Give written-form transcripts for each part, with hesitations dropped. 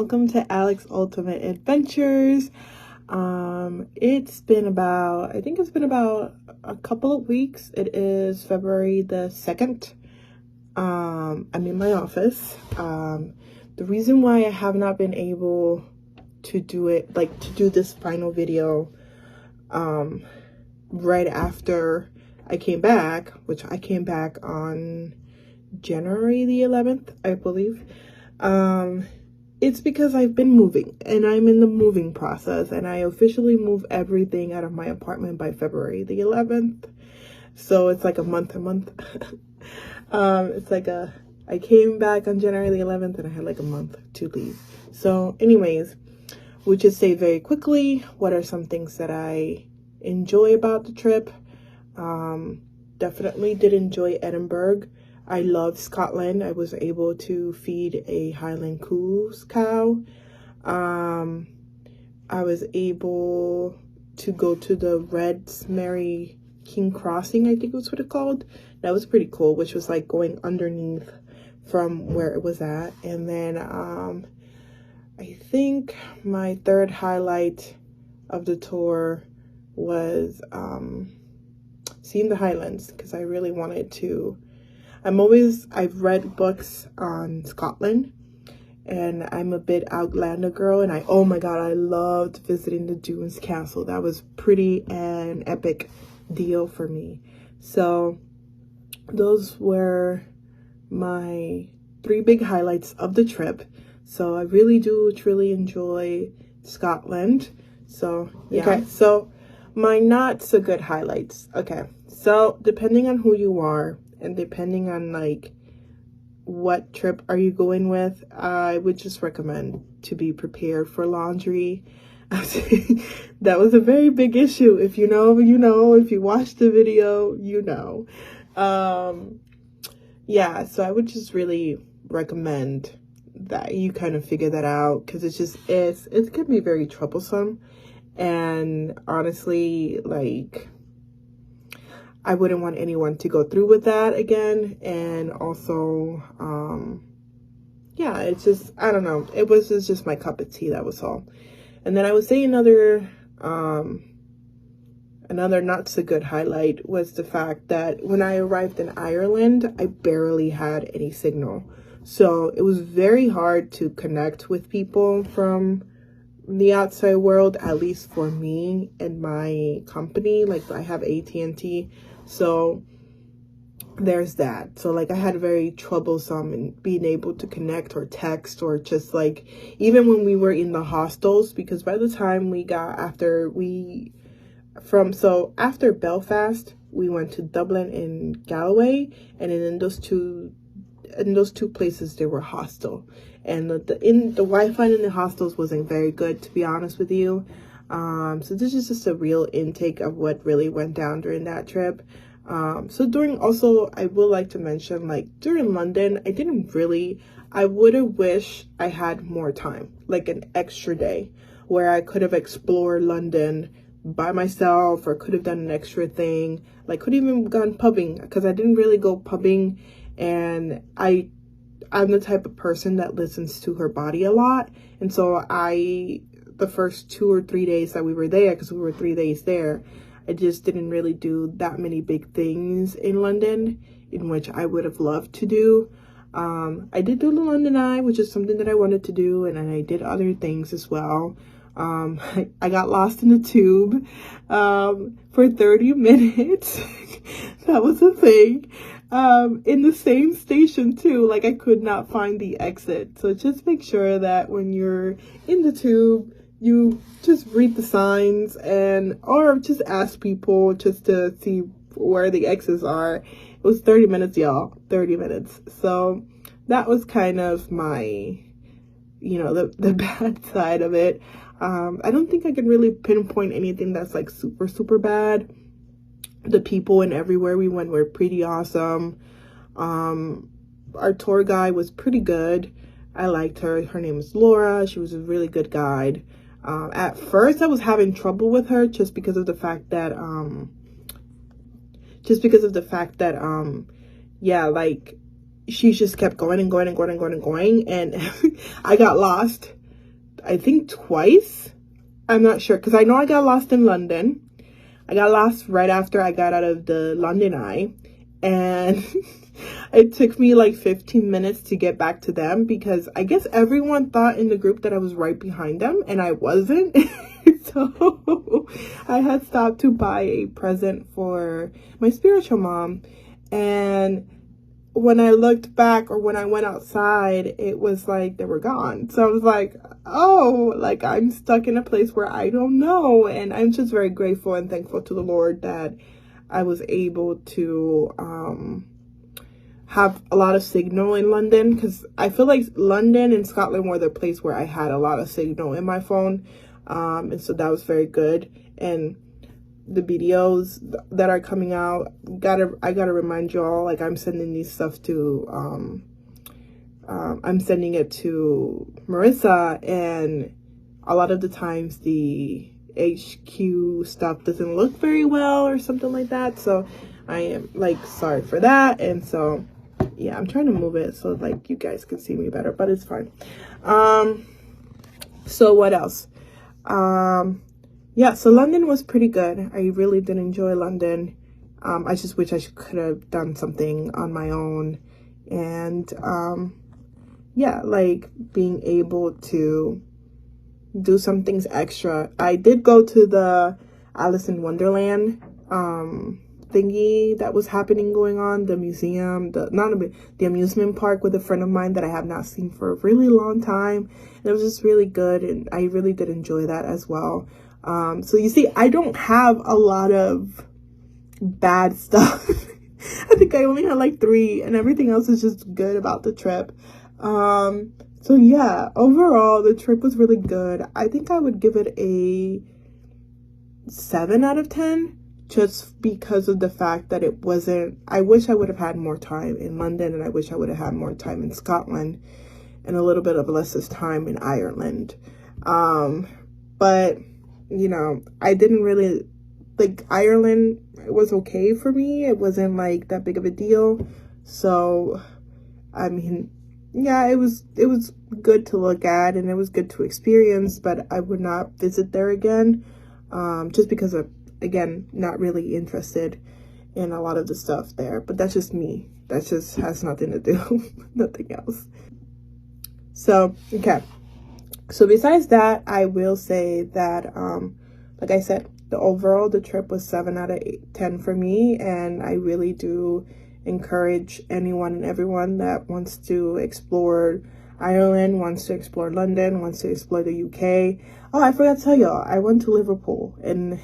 welcome to Alex Ultimate Adventures. It's been about a couple of weeks. It is February the 2nd. I'm in my office. The reason why I have not been able to do this final video right after I came back, which I came back on January the 11th, I believe. It's because I've been moving and I'm in the moving process, and I officially move everything out of my apartment by February the 11th. So it's like a month. I came back on January the 11th and I had like a month to leave. So anyways, we'll just say very quickly, what are some things that I enjoy about the trip? Definitely did enjoy Edinburgh. I love Scotland. I was able to feed a Highland Coos cow. I was able to go to the Mary King Crossing, I think was what it's called. That was pretty cool, which was like going underneath from where it was at. And then I think my third highlight of the tour was seeing the Highlands, because I really wanted to. I've read books on Scotland, and I'm a bit Outlander girl, and oh my god, I loved visiting the Dunes Castle. That was pretty an epic deal for me. So those were my 3 big highlights of the trip. So I really do truly enjoy Scotland. So yeah. Okay, so my not so good highlights. Okay, so depending on who you are and depending on like what trip are you going with, I would just recommend to be prepared for laundry. That was a very big issue. If you know, you know. If you watched the video, you know. Yeah, so I would just really recommend that you kind of figure that out, because it can be very troublesome. And honestly, like, I wouldn't want anyone to go through with that again. And also, yeah, it's just, I don't know. It was just my cup of tea, that was all. And then I would say another not so good highlight was the fact that when I arrived in Ireland, I barely had any signal. So it was very hard to connect with people from the outside world, at least for me and my company. Like, I have AT&T, so there's that. So like, I had very troublesome in being able to connect or text, or just like, even when we were in the hostels, because by the time we got after Belfast, we went to Dublin and Galway, and then in those two places there were hostel, and the Wi-Fi in the hostels wasn't very good, to be honest with you. So this is just a real intake of what really went down during that trip. So I would like to mention, like, during London, I would have wished I had more time, like an extra day where I could have explored London by myself, or could have done an extra thing, like could have even gone pubbing, because I didn't really go pubbing. And I'm the type of person that listens to her body a lot. And so the first 2 or 3 days that we were there, because we were 3 days there, I just didn't really do that many big things in London, in which I would have loved to do. I did do the London Eye, which is something that I wanted to do, and I did other things as well. I got lost in the tube for 30 minutes. That was a thing. In the same station too, like, I could not find the exit. So just make sure that when you're in the tube, you just read the signs, or just ask people just to see where the exits are. It was 30 minutes, y'all. 30 minutes. So that was kind of my, the bad side of it. I don't think I can really pinpoint anything that's like super, super bad. The people and everywhere we went were pretty awesome. Our tour guide was pretty good. I liked her. Her name is Laura. She was a really good guide. At first I was having trouble with her just because of the fact that yeah, like, she just kept going and going and going and going and going, and I got lost. I think twice. I'm not sure, because I know I got lost in London. I got lost right after I got out of the London Eye, and it took me like 15 minutes to get back to them, because I guess everyone thought in the group that I was right behind them, and I wasn't. So I had stopped to buy a present for my spiritual mom, and when I looked back, or when I went outside, it was like they were gone. So I was like, oh, like I'm stuck in a place where I don't know. And I'm just very grateful and thankful to the Lord that I was able to have a lot of signal in London, because I feel like London and Scotland were the place where I had a lot of signal in my phone. And so that was very good. And the videos that are coming out, I gotta remind y'all, like I'm sending these stuff to I'm sending it to Marisa, and a lot of the times the HQ stuff doesn't look very well or something like that, so I am like sorry for that. And so yeah, I'm trying to move it so like you guys can see me better, but it's fine. So what else? Yeah, so London was pretty good. I really did enjoy London. I just wish I could have done something on my own. And yeah, like being able to do some things extra. I did go to the Alice in Wonderland thingy that was going on, the museum, the amusement park with a friend of mine that I have not seen for a really long time. And it was just really good, and I really did enjoy that as well. So you see, I don't have a lot of bad stuff. I think I only had like 3, and everything else is just good about the trip. So yeah, overall the trip was really good. I think I would give it a 7 out of 10, just because of the fact that it wasn't, I wish I would have had more time in London, and I wish I would have had more time in Scotland, and a little bit of less time in Ireland. But you know, I didn't really like Ireland. It was okay for me. It wasn't like that big of a deal. So, I mean, yeah, it was good to look at, and it was good to experience, but I would not visit there again. Just because of, again, not really interested in a lot of the stuff there. But that's just me. That just has nothing to do, nothing else. So, okay. So besides that, I will say that, like I said, the trip was 7 out of 10 for me. And I really do encourage anyone and everyone that wants to explore Ireland, wants to explore London, wants to explore the UK. Oh, I forgot to tell y'all, I went to Liverpool, and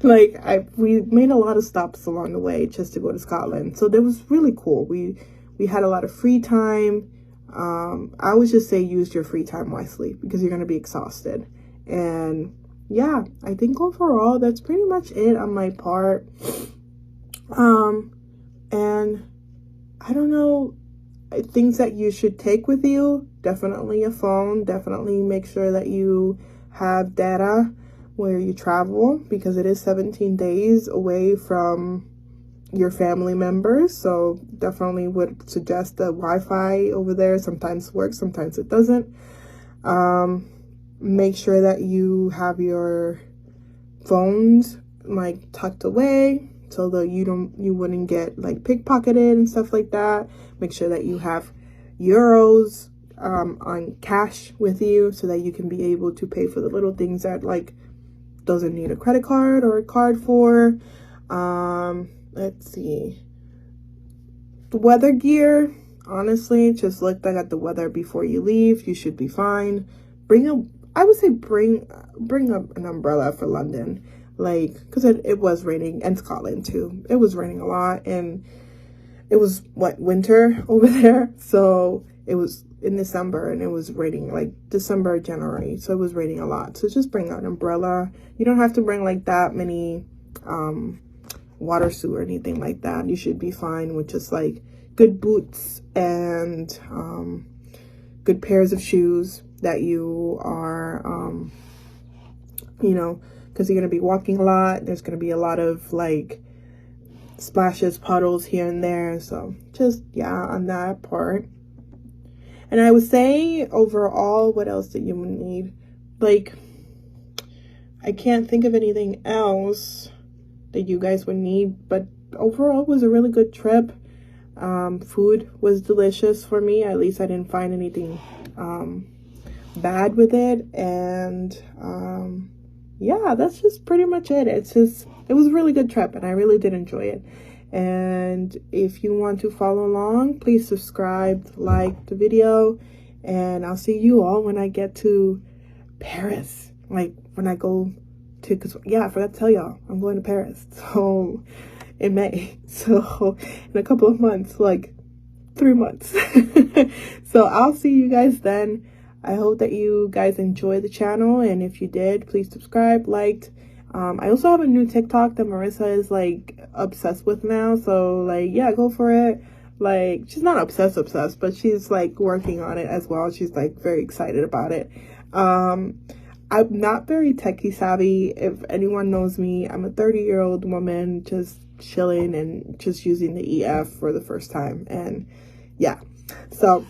like we made a lot of stops along the way just to go to Scotland. So that was really cool. We had a lot of free time. I would just say use your free time wisely, because you're going to be exhausted. And yeah, I think overall that's pretty much it on my part. And I don't know, things that you should take with you, definitely a phone. Definitely make sure that you have data where you travel, because it is 17 days away from your family members. So definitely would suggest the Wi-Fi over there. Sometimes works, sometimes it doesn't. Make sure that you have your phones like tucked away, so that you wouldn't get like pickpocketed and stuff like that. Make sure that you have euros on cash with you, so that you can be able to pay for the little things that like doesn't need a credit card or a card for. Let's see, the weather gear, honestly, just look back at the weather before you leave. You should be fine. I would say bring up an umbrella for London, like, because it was raining, and Scotland too. It was raining a lot, and it was winter over there. So it was in December, and it was raining like December, January. So it was raining a lot. So just bring an umbrella. You don't have to bring like that many water suit or anything like that. You should be fine with just like good boots and good pairs of shoes that you are you know, because you're going to be walking a lot. There's going to be a lot of like splashes, puddles here and there. So just, yeah, on that part. And I would say overall, what else did you need? Like, I can't think of anything else that you guys would need, but overall it was a really good trip. Food was delicious for me. At least I didn't find anything bad with it. And yeah, that's just pretty much it. It was a really good trip, and I really did enjoy it. And if you want to follow along, please subscribe, like the video, and I'll see you all when I get to Paris. Like, when I go to, because yeah, I forgot to tell y'all, I'm going to Paris, so in May, so in a couple of months, like 3 months. So I'll see you guys then. I hope that you guys enjoy the channel, and if you did, please subscribe, liked. I also have a new TikTok that Marisa is like obsessed with now, so like, yeah, go for it. Like, she's not obsessed, but she's like working on it as well. She's like very excited about it. I'm not very techie savvy. If anyone knows me, I'm a 30-year-old woman just chilling and just using the EF for the first time. And yeah, so